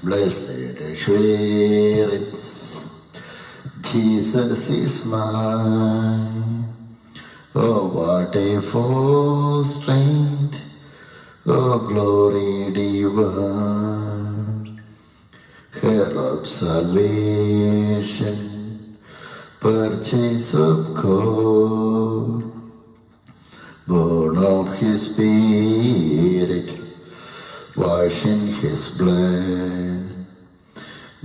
Blessed assurance, Jesus is mine. Oh, what a full strength, oh, glory divine, heir of salvation, purchase of God, born of His Spirit, washed in His blood.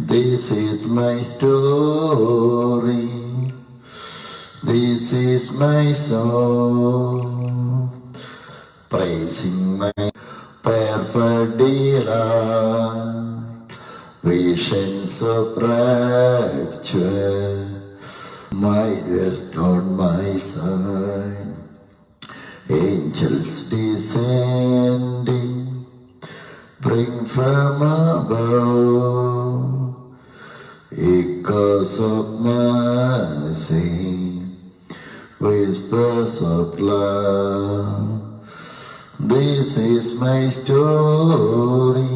This is my story, this is my song, praising my perfect delight, visions of rapture, my rest on my side, angels descending, bring from above, echoes of mercy, whispers of love. This is my story,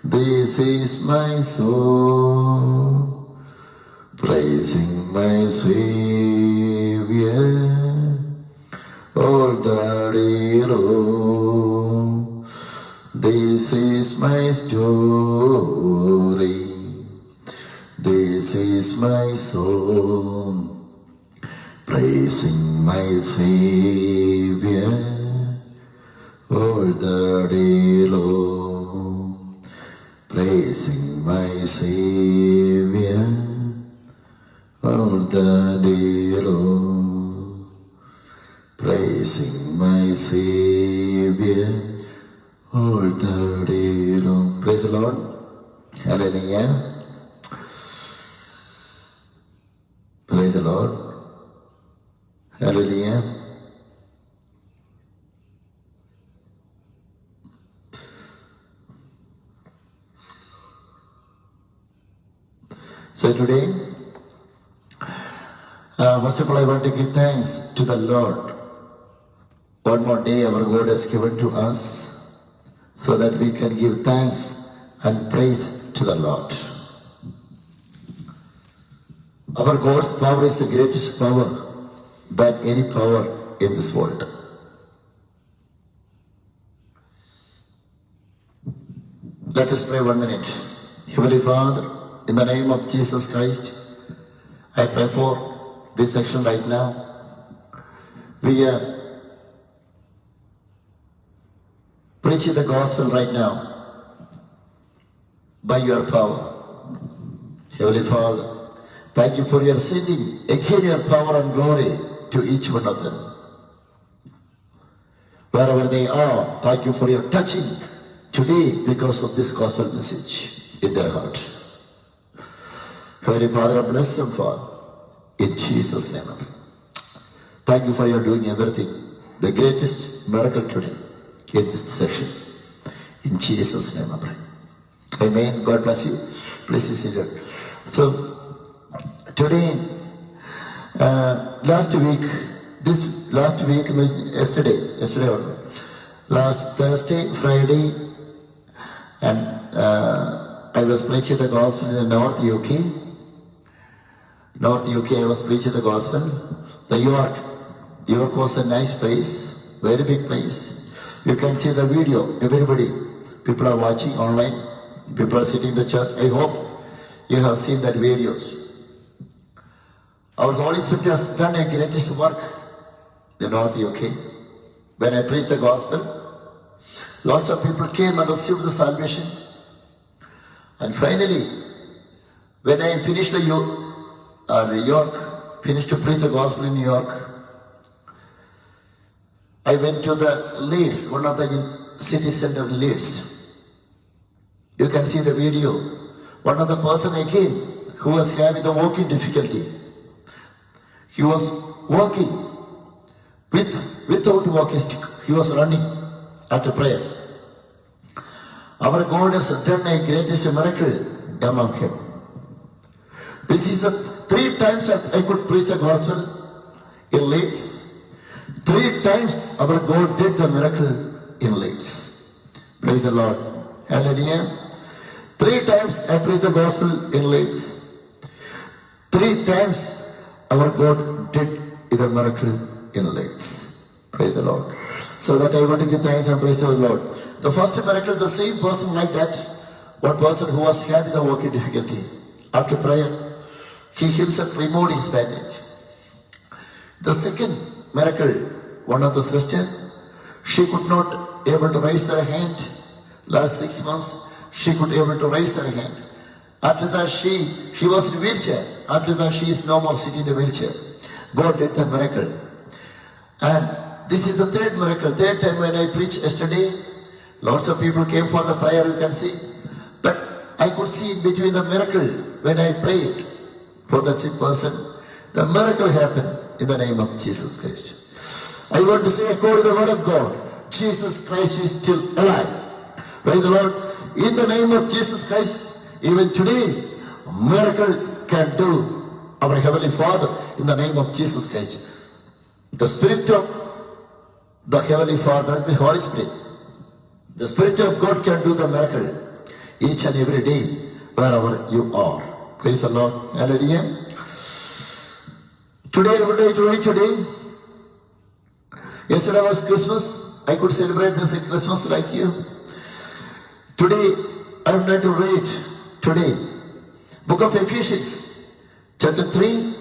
this is my soul, praising my Savior all the day long. This is my story, this is my song, praising my Savior all the day long, praising my Savior all the day long, praising my Savior all the day long. Praise the Lord. Hallelujah. Praise the Lord. Hallelujah. So today, first of all, I want to give thanks to the Lord. One more day our God has given to us so that we can give thanks and praise to the Lord. Our God's power is the greatest power than any power in this world. Let us pray 1 minute. Heavenly Father, in the name of Jesus Christ, I pray for this section right now. We are preaching the gospel right now by your power. Heavenly Father, thank you for your sending again your power and glory to each one of them. Wherever they are, thank you for your touching today because of this gospel message in their heart. Heavenly Father, bless them, Father, in Jesus' name. Thank you for your doing everything, the greatest miracle today in this section. In Jesus' name I pray. Amen. God bless you. Please be seated. So, today, last week, yesterday, last Thursday, Friday, and I was preaching the gospel in the North UK. North UK, I was preaching the gospel. The York was a nice place, very big place. You can see the video, everybody. People are watching online. People are sitting in the church. I hope you have seen that videos. Our Holy Spirit has done a greatest work in North UK. When I preached the gospel, lots of people came and received the salvation. And finally, when I finished the finished to preach the gospel in New York, I went to the Leeds, one of the city center Leeds. You can see the video. One of the person again who was having the walking difficulty. He was walking without walking stick. He was running after prayer. Our God has done a greatest miracle among him. This is 3 times I could preach the gospel in Leeds. 3 times our God did the miracle in Leeds. Praise the Lord. Hallelujah. 3 times I preached the gospel in Leeds. 3 times our God did the miracle in Leeds. Praise the Lord. So that I want to give thanks and praise to the Lord. The first miracle, the same person like that, one person who was having the walking difficulty. After prayer, he himself removed his bandage. The second miracle, one of the sisters, she could not able to raise her hand. Last 6 months, she could able to raise her hand. After that, she was in wheelchair. After that, she is no more sitting in the wheelchair. God did the miracle. And this is the third miracle. Third time when I preached yesterday, lots of people came for the prayer, you can see. But I could see in between the miracle when I prayed for that sick person, the miracle happened in the name of Jesus Christ. I want to say, according to the word of God, Jesus Christ is still alive. Praise the Lord. In the name of Jesus Christ, even today, miracle can do our Heavenly Father in the name of Jesus Christ. The Spirit of the Heavenly Father, the Holy Spirit, the Spirit of God can do the miracle each and every day wherever you are. Praise the Lord. Hallelujah. Today, every day, today. Yesterday was Christmas. I could celebrate this Christmas like you. Today, I would like to read today, Book of Ephesians, chapter 3,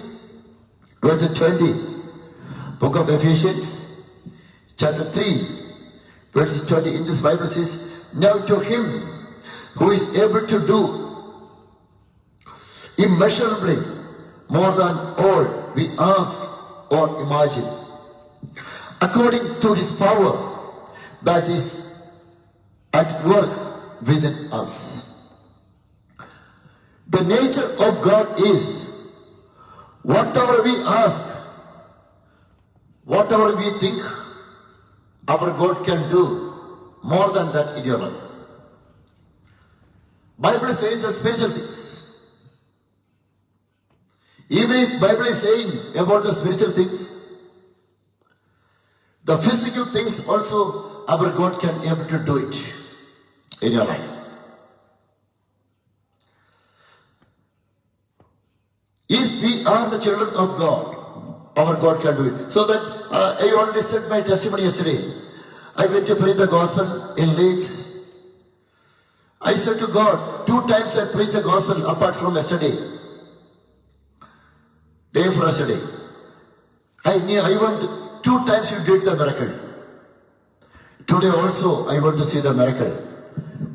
verse 20. Book of Ephesians, chapter 3, verse 20. In this Bible says, now to him who is able to do immeasurably more than all we ask or imagine, according to his power that is at work within us. The nature of God is whatever we ask, whatever we think, our God can do more than that in your life. Bible says the spiritual things. Even if Bible is saying about the spiritual things, the physical things also our God can able to do it in your life. If we are the children of God, our God can do it. So that I already said my testimony yesterday. I went to preach the gospel in Leeds. I said to God, 2 times I preached the gospel apart from yesterday. Day for yesterday. I want 2 times you did the miracle. Today also I want to see the miracle.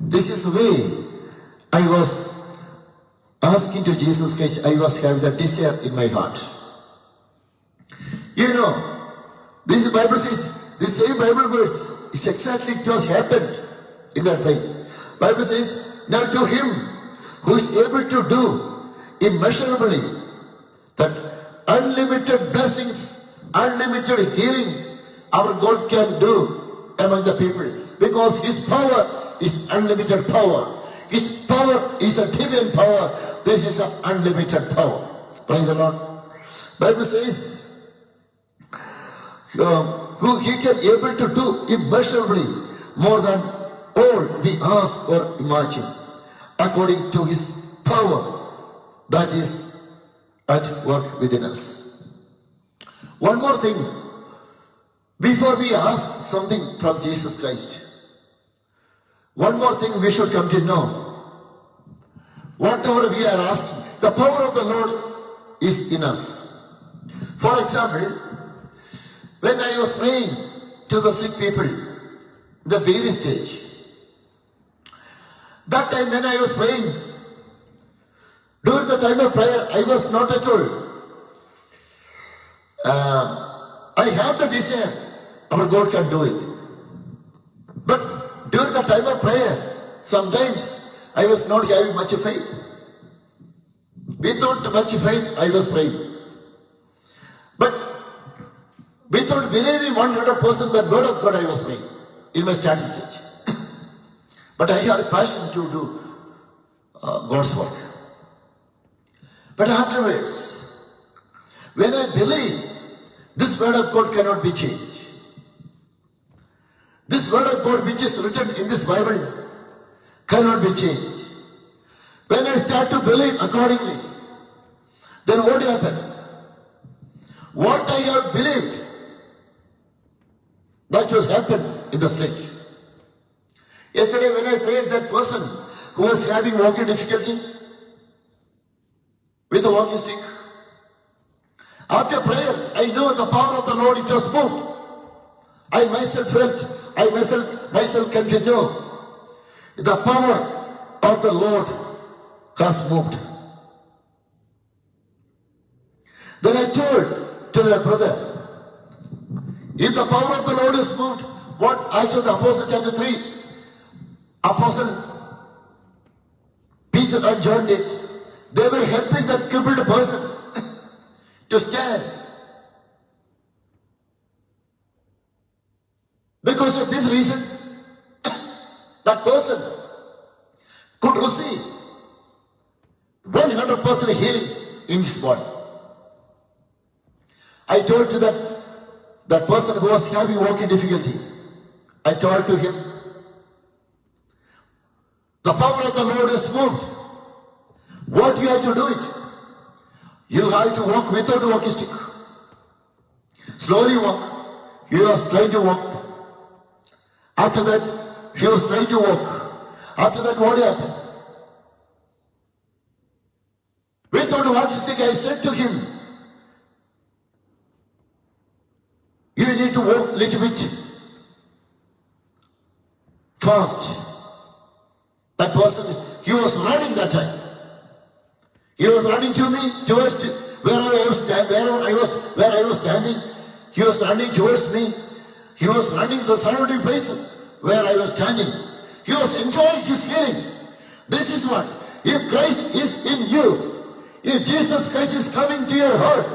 This is the way I was asking to Jesus Christ. I was having that desire in my heart. You know, this Bible says, the same Bible words, it's exactly it was happened in that place. Bible says, now to him who is able to do immeasurably, that unlimited blessings, unlimited healing, our God can do among the people. Because his power is unlimited power. His power is a divine power. This is an unlimited power. Praise the Lord. Bible says, who he can able to do immeasurably more than all we ask or imagine, according to his power that is at work within us. One more thing, before we ask something from Jesus Christ, one more thing we should come to know. Whatever we are asking, the power of the Lord is in us. For example, when I was praying to the sick people, the beginning stage, that time when I was praying, during the time of prayer, I was not at all. I have the desire, our God can do it. But during the time of prayer, sometimes I was not having much faith. Without much faith, I was praying. But without believing 100% that word of God, I was praying in my starting stage. But I had a passion to do God's work. But afterwards, when I believe this word of God cannot be changed, this word of God which is written in this Bible cannot be changed. When I start to believe accordingly, then what happened? What I have believed, that was happened in the street. Yesterday when I prayed, that person who was having walking difficulty with a walking stick, after prayer, I know the power of the Lord, it was moved. I myself felt, I myself can know the power of the Lord has moved. Then I told to the brother, if the power of the Lord is moved, what also the Apostle chapter 3, Apostle Peter and John did, they were helping that crippled person to stand. Because of this reason, that person could receive 100% healing in his body. I told to that person who was having walking difficulty, I told to him, the power of the Lord is moved. What you have to do it? You have to walk without a walking stick. Slowly walk. He was trying to walk. After that, he was trying to walk. After that, what happened? Without a walking stick, I said to him, you need to walk a little bit fast. That person, he was running that time. He was running to me, towards where I was standing. He was running towards me. He was running the surrounding place where I was standing. He was enjoying his healing. This is what, if Christ is in you, if Jesus Christ is coming to your heart,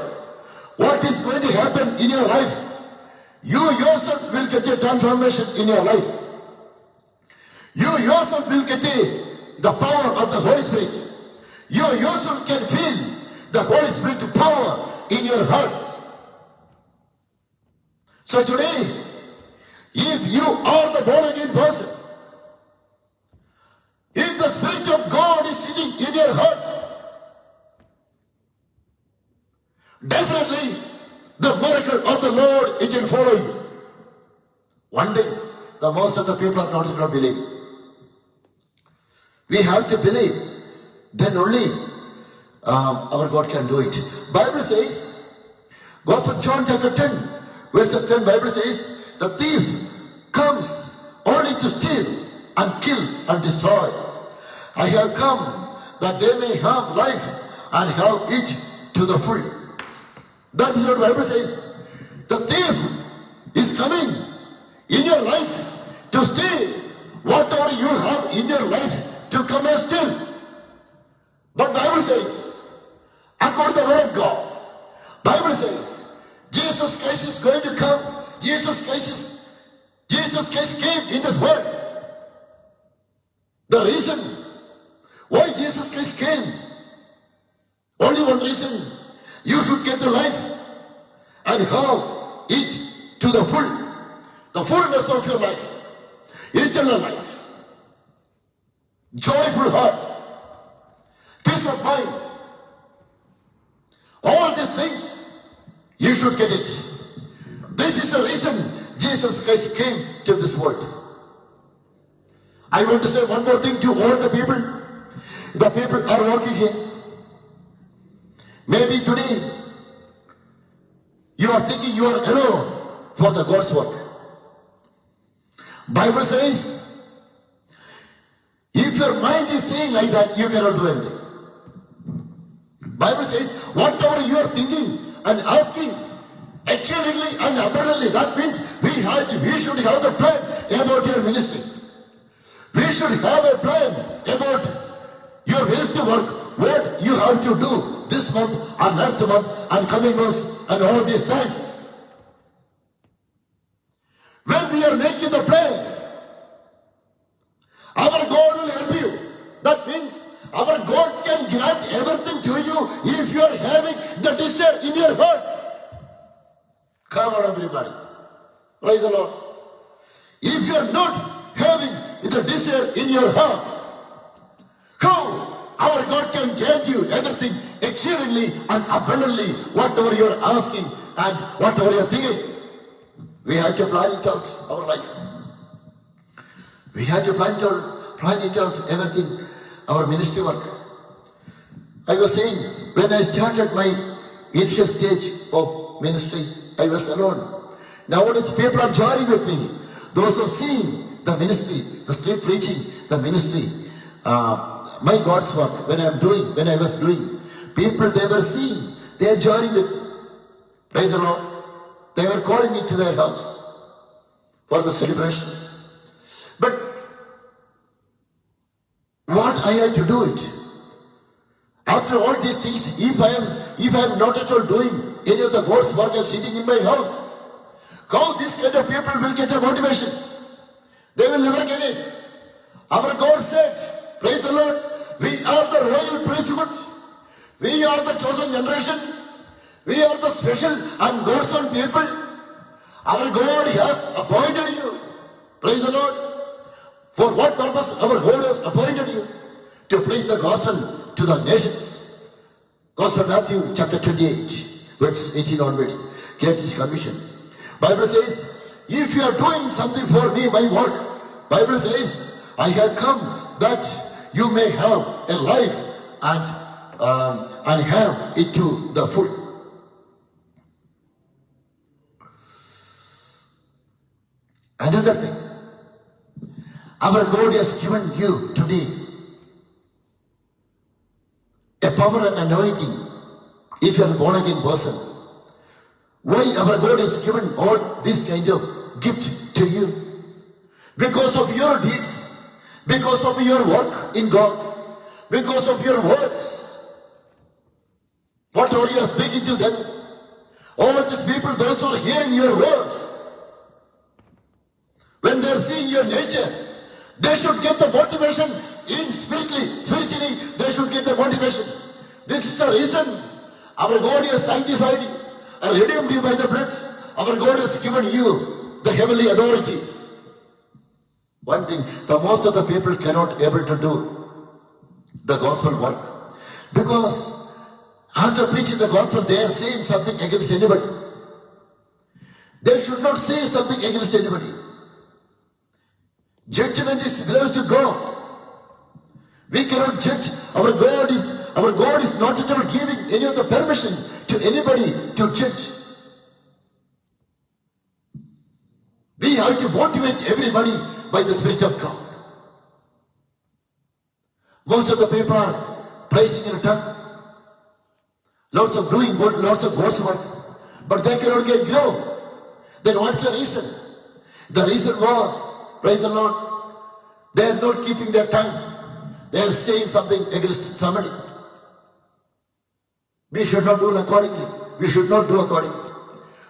what is going to happen in your life? You yourself will get a transformation in your life. You yourself will get the power of the Holy Spirit. You yourself can feel the Holy Spirit power in your heart. So today, if you are the born again person, if the Spirit of God is sitting in your heart, definitely the miracle of the Lord, it will follow you. One thing, the most of the people are not believing. We have to believe, then only our God can do it. Bible says, Gospel of John chapter 10, verse 10, Bible says, the thief comes only to steal and kill and destroy. I have come that they may have life and have it to the full. That is what the Bible says. The thief is coming in your life to steal whatever you have in your life, to come and steal. But Bible says, according to the word of God, Bible says, Jesus Christ is going to come. Jesus Christ came in this world. The reason why Jesus Christ came, only one reason, you should get the life and have it to the fullness of your life, eternal life, joyful heart, peace of mind. All these things, you should get it. This is the reason Jesus Christ came to this world. I want to say one more thing to all the people. The people are working here. Maybe today, you are thinking you are alone for the God's work. Bible says, if your mind is saying like that, you cannot do anything. Bible says, whatever you are thinking and asking, exceedingly and abundantly, that means we should have the plan about your ministry. We should have a plan about your ministry work, what you have to do this month and next month and coming months and all these times. When we are making the plan, our God will help you. That means our God can grant everything to you if you are having the desire in your heart. Come on, everybody. Praise the Lord. If you are not having the desire in your heart, how our our God can grant you everything exceedingly and abundantly, whatever you are asking and whatever you are thinking. We have to plan it out, our life. We have to plan it out, everything, our ministry work. I was saying, when I started my initial stage of ministry, I was alone. Nowadays, people are joining with me. Those who are seeing the ministry, the street preaching, the ministry, my God's work, when I was doing, people they were seeing, they are joining with me. Praise the Lord. They were calling me to their house for the celebration. But what I had to do it? After all these things, if I am not at all doing any of the God's work, I am sitting in my house. How this kind of people will get a motivation? They will never get it. Our God said, praise the Lord, we are the royal priesthood. We are the chosen generation. We are the special and God's own people. Our God has appointed you. Praise the Lord. For what purpose our God has appointed you? To preach the gospel to the nations. Gospel Matthew chapter 28, verse 18 onwards. Greatest Commission. Bible says, if you are doing something for me, my work, Bible says, I have come that you may have a life and have it to the full. Another thing, our God has given you today a power and anointing if you are a born again person. Why our God has given all this kind of gift to you? Because of your deeds, because of your work in God, because of your words. Whatever you are speaking to them, all these people, those who are hearing your words, when they are seeing your nature, they should get the motivation in spiritually, they should get the motivation. This is the reason our God has sanctified you and redeemed you by the blood. Our God has given you the heavenly authority. One thing, the most of the people cannot able to do the gospel work. Because after preaching the gospel, they are saying something against anybody. They should not say something against anybody. Judgment is belongs to God. We cannot judge. Our God is not at all giving any of the permission to anybody to judge. We have to motivate everybody by the Spirit of God. Most of the people are praising in a tongue. Lots of doing good, lots of God's work. But they cannot get glow. Then what's the reason? The reason was, praise the Lord, they are not keeping their tongue. They are saying something against somebody. We should not do accordingly. We should not do accordingly.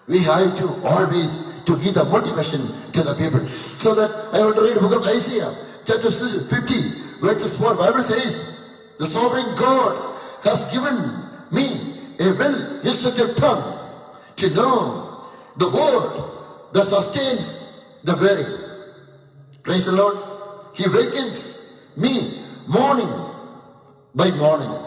We have to always to give the motivation to the people. So that I want to read the book of Isaiah, chapter 50, verse 4. Bible says, the sovereign God has given me a well-instructed tongue to know the word that sustains the weary. Praise the Lord. He wakens me morning by morning.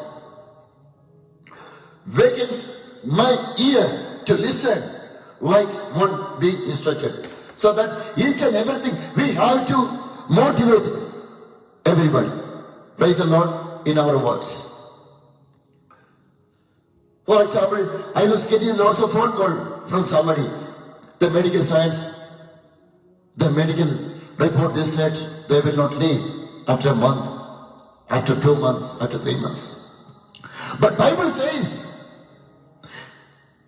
Wakens my ear to listen like one being instructed. So that each and everything we have to motivate everybody. Praise the Lord in our words. For example, I was getting lots of phone call from somebody. The medical science, the medical report, they said they will not leave after a month, after 2 months, after 3 months. But Bible says,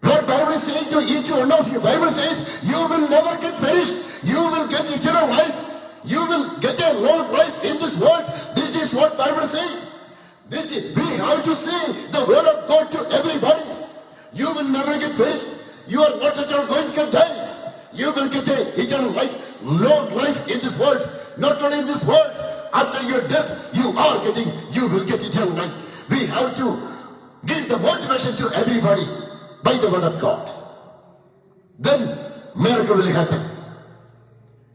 what Bible is saying to each one of you, Bible says, you will never get perished. You will get eternal life. You will get a long life in this world. This is what Bible is saying. We have to say the word of God to everybody. You will never get perished. You are not at all going to get die. You will get an eternal life, long life in this world. Not only in this world, after your death, you will get eternal life. We have to give the motivation to everybody by the word of God. Then miracle will happen.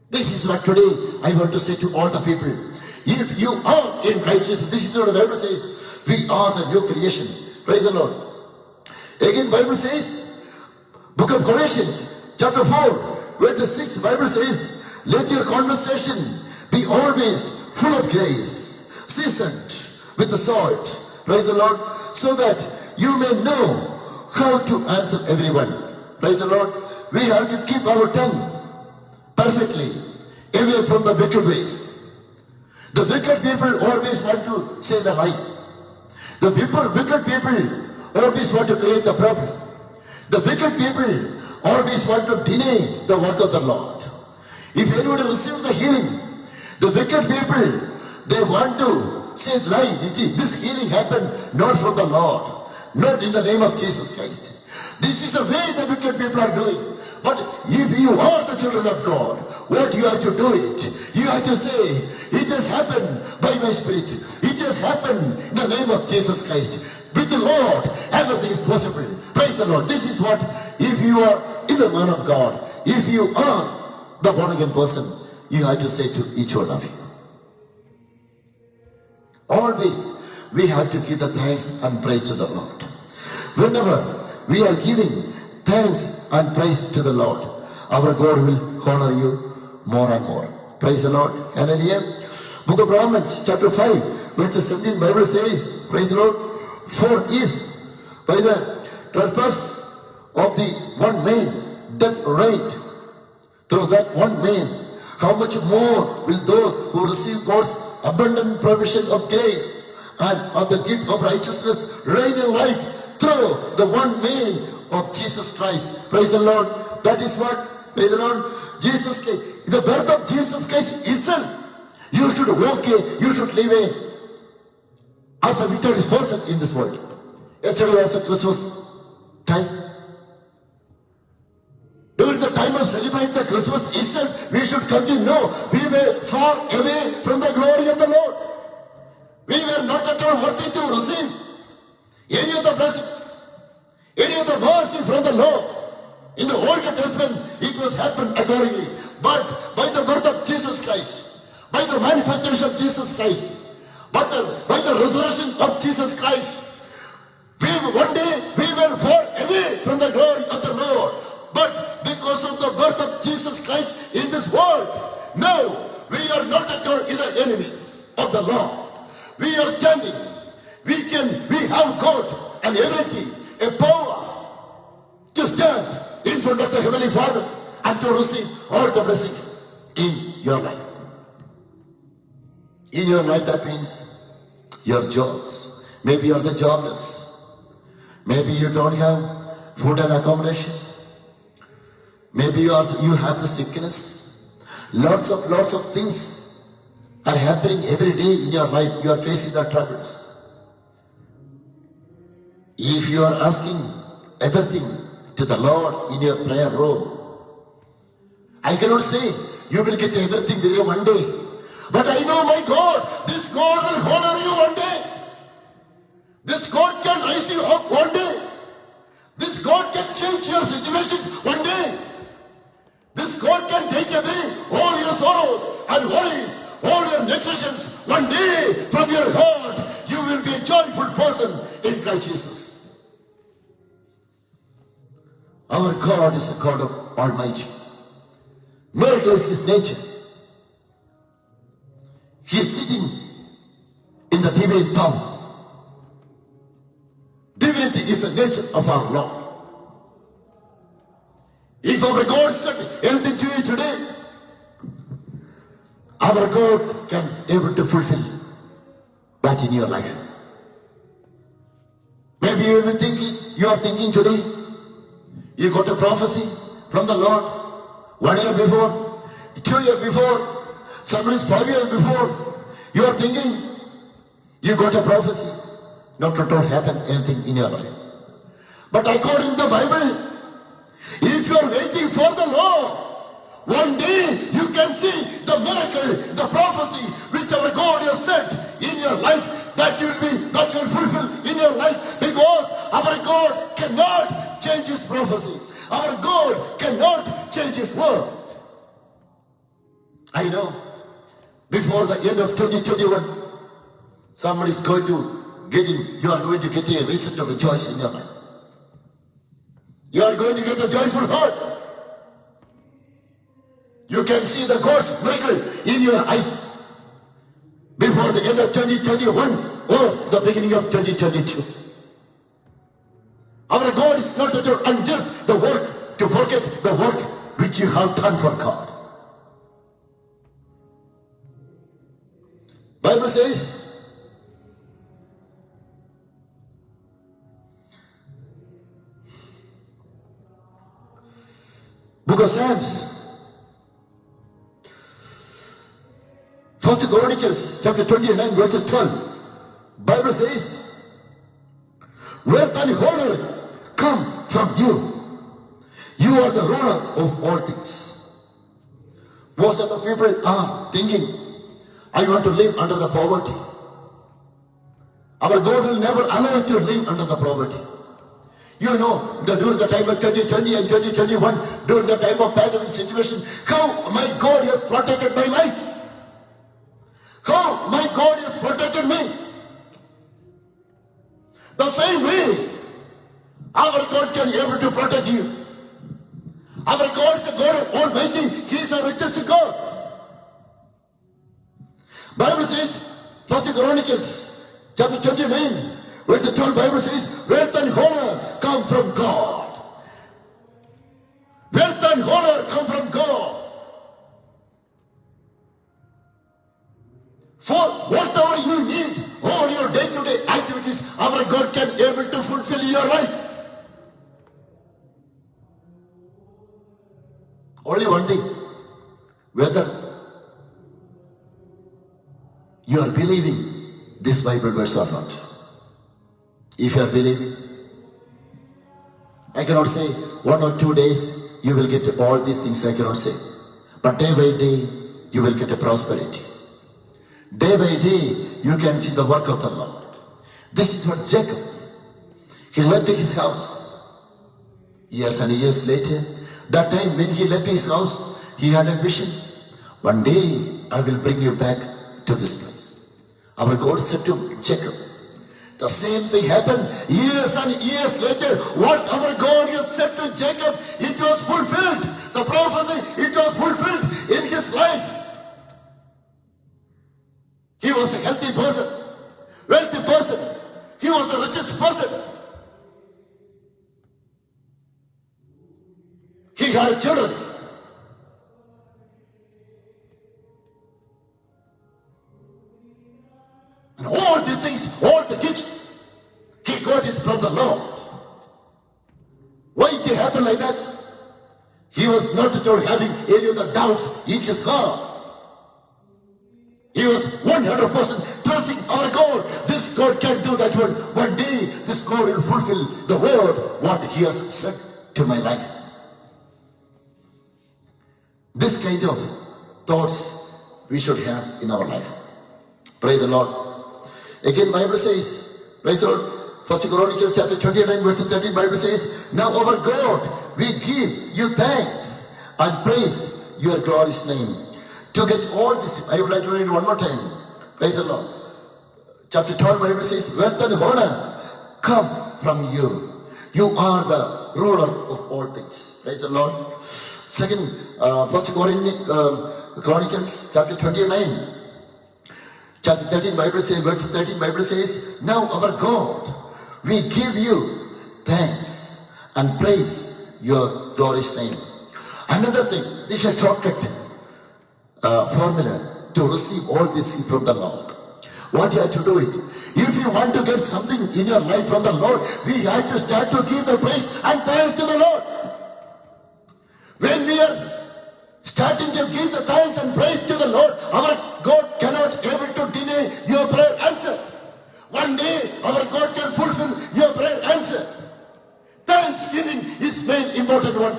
This is what today I want to say to all the people. If you are in Christ Jesus, this is what the Bible says. We are the new creation. Praise the Lord. Again, Bible says, book of Colossians, chapter 4, verse 6, Bible says, let your conversation be always full of grace, seasoned with the salt. Praise the Lord. So that you may know how to answer everyone. Praise the Lord. We have to keep our tongue perfectly away from the wicked ways. The wicked people always want to say the lie. The wicked people always want to create the problem. The wicked people always want to deny the work of the Lord. If anybody receives the healing, the wicked people, they want to say lie. This healing happened not from the Lord, not in the name of Jesus Christ. This is the way the wicked people are doing. But if you are the children of God, what you have to do it? You have to say, it has happened by my spirit. It has happened in the name of Jesus Christ. With the Lord, everything is possible. Praise the Lord. This is what, if you are in the man of God, if you are the born again person, you have to say to each one of you. Always, we have to give the thanks and praise to the Lord. Whenever we are giving thanks and praise to the Lord, our God will honor you more and more. Praise the Lord. Hallelujah. Book of Romans, chapter 5, verse 17, Bible says, praise the Lord, for if by the purpose of the one man death reigned through that one man, how much more will those who receive God's abundant provision of grace and of the gift of righteousness reign in life through the one man of Jesus Christ. Praise the Lord. That is what, praise the Lord, Jesus Christ, the birth of Jesus Christ itself. You should walk, you should live as a victorious person in this world. Yesterday was a Christmas time. During the time of celebrating the Christmas itself, we should come to know we were far away from the glory of the Lord. We were not at all worthy to receive any of the blessings, any of the mercy from the Lord. In the Old Testament, it was happened accordingly. But by the birth of Jesus Christ, by the manifestation of Jesus Christ, by the resurrection of Jesus Christ, one day we were far away from the glory of the Lord. But because of the birth of Jesus Christ in this world, now we are not at all the enemies of the Lord. We are standing. We have got an ability, a power to stand in front of the Heavenly Father and to receive all the blessings in your life. In your life, that means your jobs. Maybe you are the jobless. Maybe you don't have food and accommodation. Maybe you have the sickness. Lots of things are happening every day in your life. You are facing the troubles. If you are asking everything to the Lord in your prayer room, I cannot say you will get everything within one day. But I know my God, this God will honor you one day. This God can raise you up one day. This God can change your situations one day. This God can take away all your sorrows and worries, all your neglections. One day from your heart, you will be a joyful person in Christ Jesus. Our God is a God of Almighty. Miracle is His nature. He is sitting in the divine power. Divinity is the nature of our Lord. If our God said anything to you today, our God can able to fulfill that in your life. Maybe you are thinking today, you got a prophecy from the Lord 1 year before, 2 years before, somebody's 5 years before. You are thinking you got a prophecy. Not at all happen anything in your life. But according to the Bible, if you are waiting for the Lord, one day you can see the miracle, the prophecy which our God has said in your life that will fulfill in your life, because our God cannot change His prophecy. Our God cannot change His word. I know before the end of 2021, somebody is going to you are going to get a reason to rejoice in your life. You are going to get a joyful heart. You can see the God's miracle in your eyes before the end of 2021 or the beginning of 2022. Our God is not at all unjust the work to forget the work which you have done for God. Bible says, Book of Psalms, 1 Chronicles, chapter 29, verses 12. Bible says, wealth and honor come from you. You are the ruler of all things. Most of the people are thinking, I want to live under the poverty. Our God will never allow you to live under the poverty. You know, during the time of 2020 and 2021, during the time of pandemic situation, how my God has protected my life. How my God has protected me. The same way, our God can be able to protect you. Our God is a God of Almighty. He is a richest God. Bible says, 1 Chronicles, chapter 29, verse 12, Bible says, wealth and honor come from God. Wealth and honor come from God. For whatever you need, all your day-to-day activities, our God can be able to fulfill your life. Only one thing, whether you are believing this Bible verse or not. If you are believing, I cannot say 1 or 2 days you will get all these things, I cannot say. But day by day you will get a prosperity. Day by day you can see the work of the Lord. This is what Jacob, he left his house. Years and years later, that time when he left his house, he had a vision. One day I will bring you back to this place. Our God said to Jacob, the same thing happened years and years later. What our God has said to Jacob, it was fulfilled. The prophecy, it was fulfilled in his life. He was a healthy person, wealthy person. He was the richest person. He had children. And all the things, all the gifts, he got it from the Lord. Why it happened like that? He was not at all having any of the doubts in his heart. He was 100% trusting our God. This God can do that one. One day, this God will fulfill the word, what he has said to my life. This kind of thoughts we should have in our life. Praise the Lord. Again, Bible says, praise the Lord, 1 Chronicles chapter 29, verse 13, Bible says, now our God, we give you thanks and praise your glorious name. To get all this, I would like to read it one more time. Praise the Lord. Chapter 12, Bible says, wealth and honor come from you. You are the ruler of all things. Praise the Lord. Second, 1 Chronicles chapter 29. Chapter 13, Bible says, verse 13, Bible says, now our God, we give you thanks and praise your glorious name. Another thing, this is a shortcut formula to receive all this from the Lord. What you have to do it? If you want to get something in your life from the Lord, we have to start to give the praise and thanks to the Lord. When we are starting to give the thanks and praise to the Lord, our God cannot able to deny your prayer answer. One day our God can fulfill your prayer answer. Thanksgiving is main important one.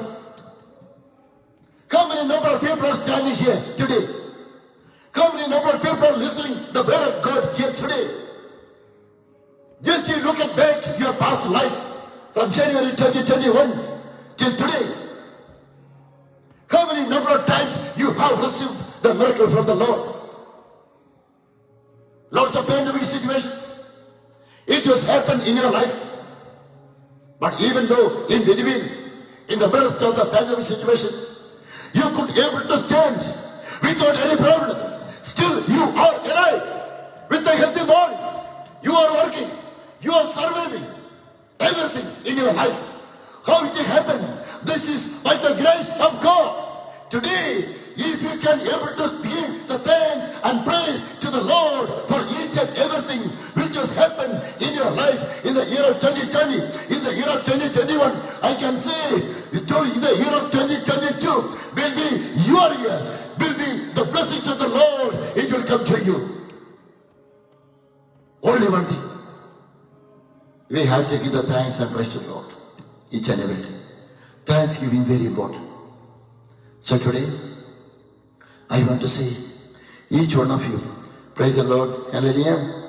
How many number of people are standing here today? How many number of people are listening the word of God here today? Just you look at back your past life from January 2021 till today. How many number of times you have received the miracle from the Lord? Lots of pandemic situations. it was happened in your life. But even though in between, in the midst of the pandemic situation, you could able to stand without any problem. Still, you are alive with a healthy body. You are working. You are surviving. Everything in your life. How it happened? This is by the grace of God. Today, if you can able to give the thanks and praise to the Lord for each and everything which has happened in your life in the year of 2020, in the year of 2021, I can say in the year of 2022 will be your year, will be the blessings of the Lord, it will come to you. Only one thing. We have to give the thanks and praise to the Lord. Each and every day. Thanksgiving very important. So today, I want to say, each one of you, praise the Lord, hallelujah.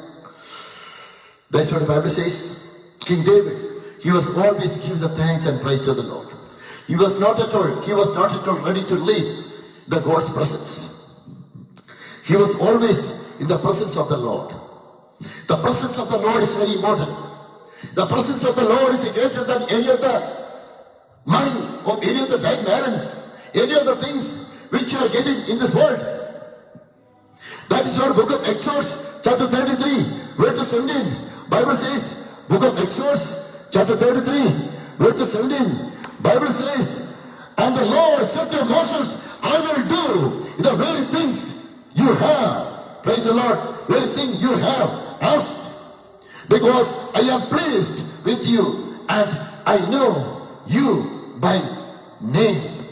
That's what the Bible says. King David, he was always give the thanks and praise to the Lord. He was not at all ready to leave the God's presence. He was always in the presence of the Lord. The presence of the Lord is very important. The presence of the Lord is greater than any of the money or any of the bank balance, any of the things which you are getting in this world. That is what book of Exodus chapter 33 verse 17 Bible says. Book of Exodus chapter 33 verse 17 Bible says, and the Lord said to Moses, I will do the very things you have, praise the Lord, very thing you have asked, because I am pleased with you and I know you by name.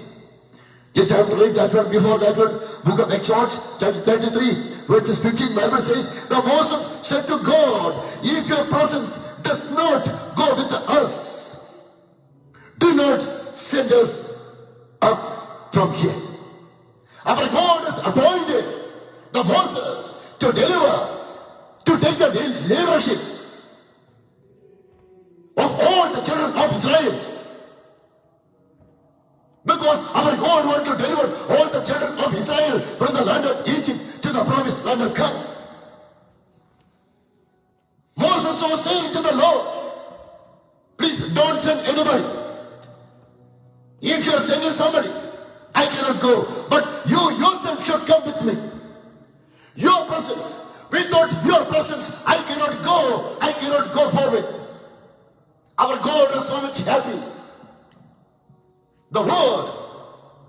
Just have to read that one. Before that one, book of Exodus chapter 33 verse 15 Bible says, the Moses said to God, if your presence does not go with us, do not send us up from here. Our God has appointed the Moses to deliver, to take the leadership of all the children of Israel. Because our God wants to deliver all the children of Israel from the land of Egypt to the promised land of God. Moses was saying to the Lord, please don't send anybody. If you are sending somebody, I cannot go. But you yourself should come with me. Your presence. Without your presence, I cannot go. I cannot go forward. Our God was so much happy. The word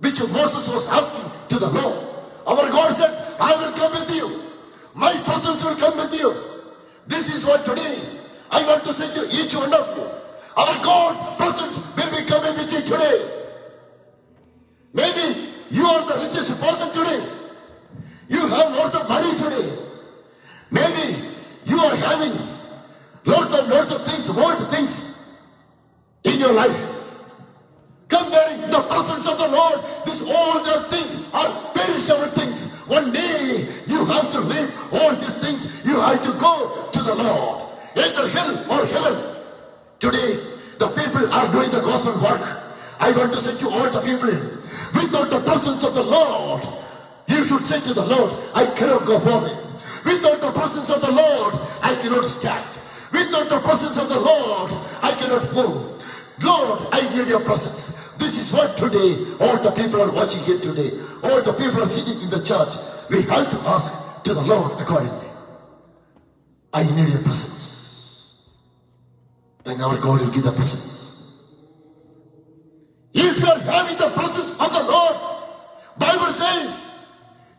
which Moses was asking to the Lord. Our God said, I will come with you. My presence will come with you. This is what today I want to say to each one of you. Our God's presence will be coming with you today. Maybe you are the richest person today. You have lots of money today. Maybe you are having lots of things, world things in your life. Comparing the presence of the Lord, all the things are perishable things. One day you have to leave all these things. You have to go to the Lord. Either hell or heaven. Today, the people are doing the gospel work. I want to say to all the people, without the presence of the Lord, you should say to the Lord, I cannot go forward. Without the presence of the Lord, I cannot stand. Without the presence of the Lord, I cannot move. Lord, I need your presence. This is what today, all the people are watching here today. All the people are sitting in the church. We have to ask to the Lord accordingly. I need your presence. Then our God will give the presence. If you are having the presence of the Lord, Bible says,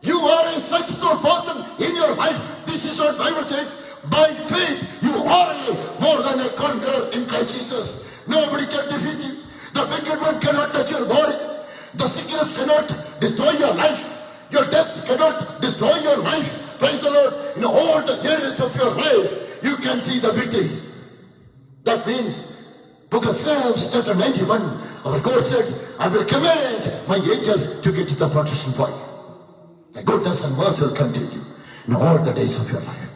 you are a successful person in your life. This is what Bible says. By faith, you are more than a conqueror in Christ Jesus. Nobody can defeat you. The wicked one cannot touch your body. The sickness cannot destroy your life. Your death cannot destroy your life. Praise the Lord. In all the areas of your life, you can see the victory. That means, book of Psalms chapter 91, our God said, I will command my angels to get to the protection for you. The goodness and mercy will come to you in all the days of your life.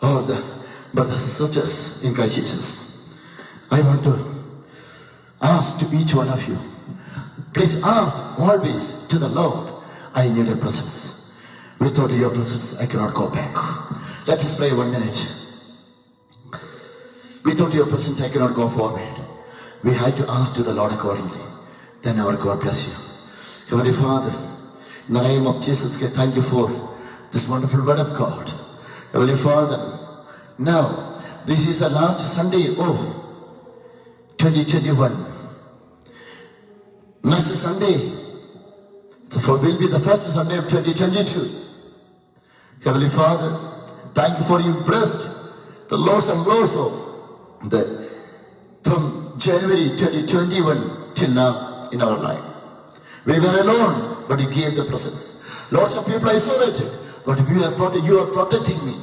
Oh, the brothers and sisters in Christ Jesus, I want to ask to each one of you, please ask always to the Lord, I need a presence. Without your presence, I cannot go back. Let us pray 1 minute. Without your presence, I cannot go forward. We had to ask to the Lord accordingly. Then our God bless you. Heavenly Father, in the name of Jesus, thank you for this wonderful word of God. Heavenly Father, now this is the last Sunday of 2021. Next Sunday will be the first Sunday of 2022. Heavenly Father, thank you for you blessed the lows and lows of from January 2021 till now in our life. We were alone, but you gave the presence. Lots of people isolated, but you are protecting me.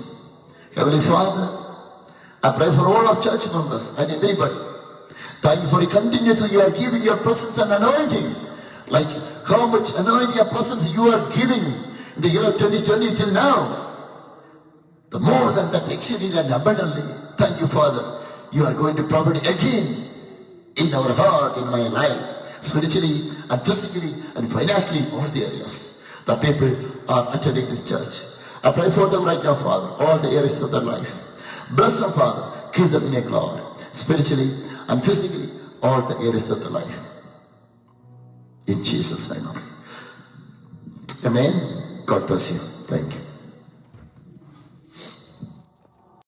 Heavenly Father, I pray for all our church members and everybody. Thank you for you continuously you are giving your presence and anointing. Like how much anointing and presence you are giving in the year of 2020 till now. The more than that, exceedingly and abundantly. Thank you, Father. You are going to provide again in our heart, in my life, spiritually and physically and financially, all the areas. The people are attending this church. I pray for them right now, Father, all the areas of their life. Bless them, Father. Keep them in a glory, spiritually and physically, all the areas of their life. In Jesus' name. Amen. God bless you. Thank you.